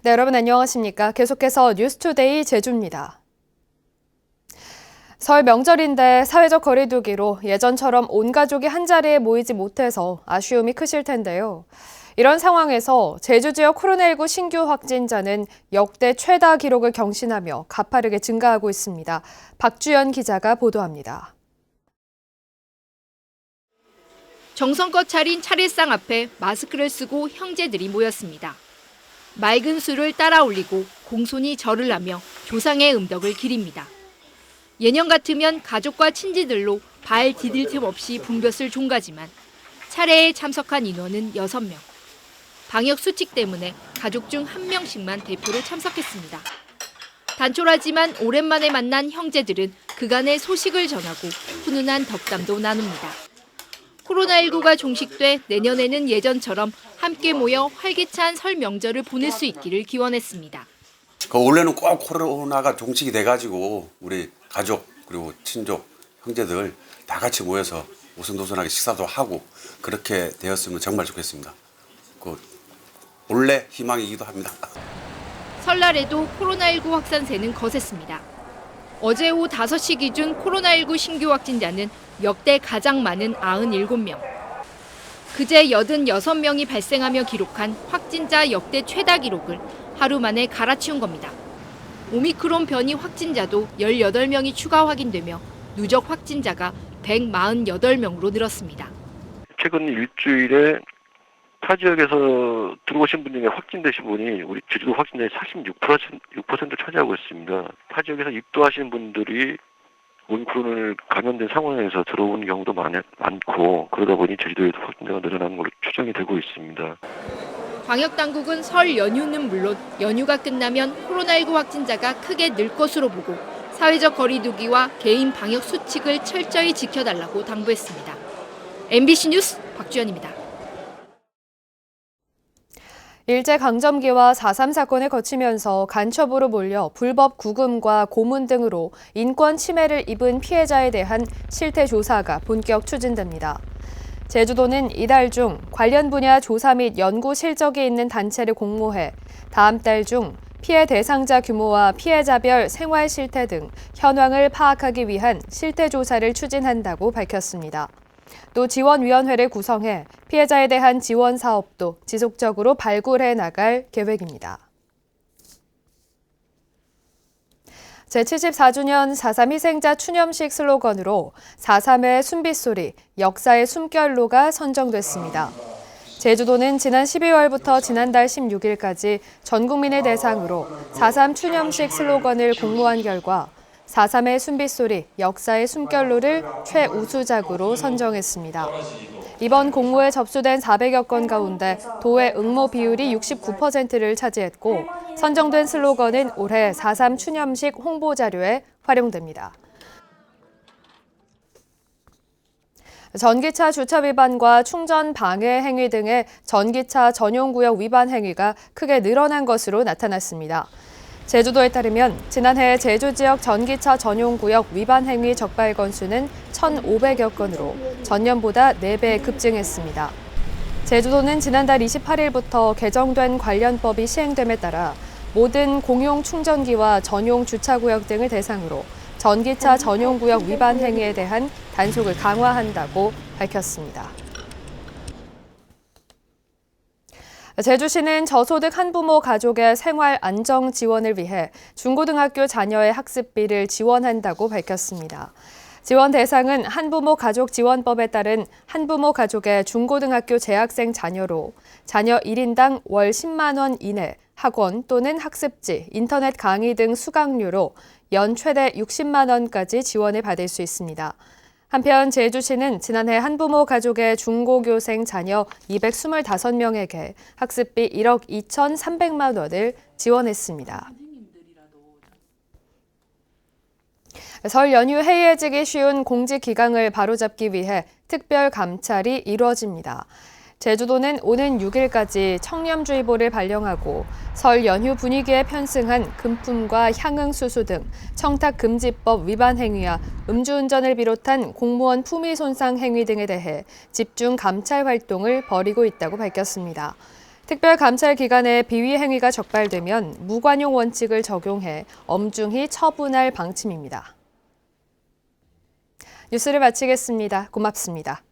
네, 여러분 안녕하십니까? 계속해서 뉴스투데이 제주입니다. 설 명절인데 사회적 거리 두기로 예전처럼 온 가족이 한자리에 모이지 못해서 아쉬움이 크실 텐데요. 이런 상황에서 제주 지역 코로나19 신규 확진자는 역대 최다 기록을 경신하며 가파르게 증가하고 있습니다. 박주연 기자가 보도합니다. 정성껏 차린 차례상 앞에 마스크를 쓰고 형제들이 모였습니다. 맑은 술을 따라 올리고 공손히 절을 하며 조상의 음덕을 기립니다. 예년 같으면 가족과 친지들로 발 디딜 틈 없이 붐볐을 종가지만 차례에 참석한 인원은 6명. 방역 수칙 때문에 가족 중 1명씩만 대표로 참석했습니다. 단촐하지만 오랜만에 만난 형제들은 그간의 소식을 전하고 훈훈한 덕담도 나눕니다. 코로나19가 종식돼 내년에는 예전처럼 함께 모여 활기찬 설 명절을 보낼 수 있기를 기원했습니다. 원래는 꼭 코로나가 종식이 돼가지고 우리 가족 그리고 친족 형제들 다 같이 모여서 오순도순하게 식사도 하고 그렇게 되었으면 정말 좋겠습니다. 원래 희망이기도 합니다. 설날에도 코로나19 확산세는 거셌습니다. 어제 오후 5시 기준 코로나19 신규 확진자는 역대 가장 많은 97명. 그제 86명이 발생하며 기록한 확진자 역대 최다 기록을 하루 만에 갈아치운 겁니다. 오미크론 변이 확진자도 18명이 추가 확인되며 누적 확진자가 148명으로 늘었습니다. 최근 일주일에 타 지역에서 들어오신 분 중에 확진되신 분이 우리 제주도 확진자의 46%를 차지하고 있습니다. 타 지역에서 입도하신 분들이 오미크론을 감염된 상황에서 들어오는 경우도 많고 그러다 보니 제주도에도 확진자가 늘어나는 걸로 추정이 되고 있습니다. 방역당국은 설 연휴는 물론 연휴가 끝나면 코로나19 확진자가 크게 늘 것으로 보고 사회적 거리 두기와 개인 방역 수칙을 철저히 지켜달라고 당부했습니다. MBC 뉴스 박주연입니다. 일제강점기와 4.3 사건을 거치면서 간첩으로 몰려 불법 구금과 고문 등으로 인권 침해를 입은 피해자에 대한 실태 조사가 본격 추진됩니다. 제주도는 이달 중 관련 분야 조사 및 연구 실적이 있는 단체를 공모해 다음 달 중 피해 대상자 규모와 피해자별 생활 실태 등 현황을 파악하기 위한 실태 조사를 추진한다고 밝혔습니다. 또 지원위원회를 구성해 피해자에 대한 지원 사업도 지속적으로 발굴해 나갈 계획입니다. 제74주년 4.3 희생자 추념식 슬로건으로 4.3의 숨빗소리, 역사의 숨결로가 선정됐습니다. 제주도는 지난 12월부터 지난달 16일까지 전 국민을 대상으로 4.3 추념식 슬로건을 공모한 결과 4.3의 숨빗소리, 역사의 숨결로를 최우수작으로 선정했습니다. 이번 공모에 접수된 400여 건 가운데 도의 응모 비율이 69%를 차지했고 선정된 슬로건은 올해 4.3 추념식 홍보 자료에 활용됩니다. 전기차 주차 위반과 충전 방해 행위 등의 전기차 전용구역 위반 행위가 크게 늘어난 것으로 나타났습니다. 제주도에 따르면 지난해 제주 지역 전기차 전용구역 위반 행위 적발 건수는 1,500여 건으로 전년보다 4배 급증했습니다. 제주도는 지난달 28일부터 개정된 관련법이 시행됨에 따라 모든 공용 충전기와 전용 주차구역 등을 대상으로 전기차 전용구역 위반 행위에 대한 단속을 강화한다고 밝혔습니다. 제주시는 저소득 한부모 가족의 생활 안정 지원을 위해 중고등학교 자녀의 학습비를 지원한다고 밝혔습니다. 지원 대상은 한부모 가족 지원법에 따른 한부모 가족의 중고등학교 재학생 자녀로 자녀 1인당 월 10만 원 이내 학원 또는 학습지, 인터넷 강의 등 수강료로 연 최대 60만 원까지 지원을 받을 수 있습니다. 한편 제주시는 지난해 한부모 가족의 중고교생 자녀 225명에게 학습비 1억 2,300만 원을 지원했습니다. 설 연휴 해이해지기 쉬운 공직 기강을 바로잡기 위해 특별 감찰이 이루어집니다. 제주도는 오는 6일까지 청렴주의보를 발령하고 설 연휴 분위기에 편승한 금품과 향응수수 등 청탁금지법 위반 행위와 음주운전을 비롯한 공무원 품위 손상 행위 등에 대해 집중 감찰 활동을 벌이고 있다고 밝혔습니다. 특별감찰기관의 비위 행위가 적발되면 무관용 원칙을 적용해 엄중히 처분할 방침입니다. 뉴스를 마치겠습니다. 고맙습니다.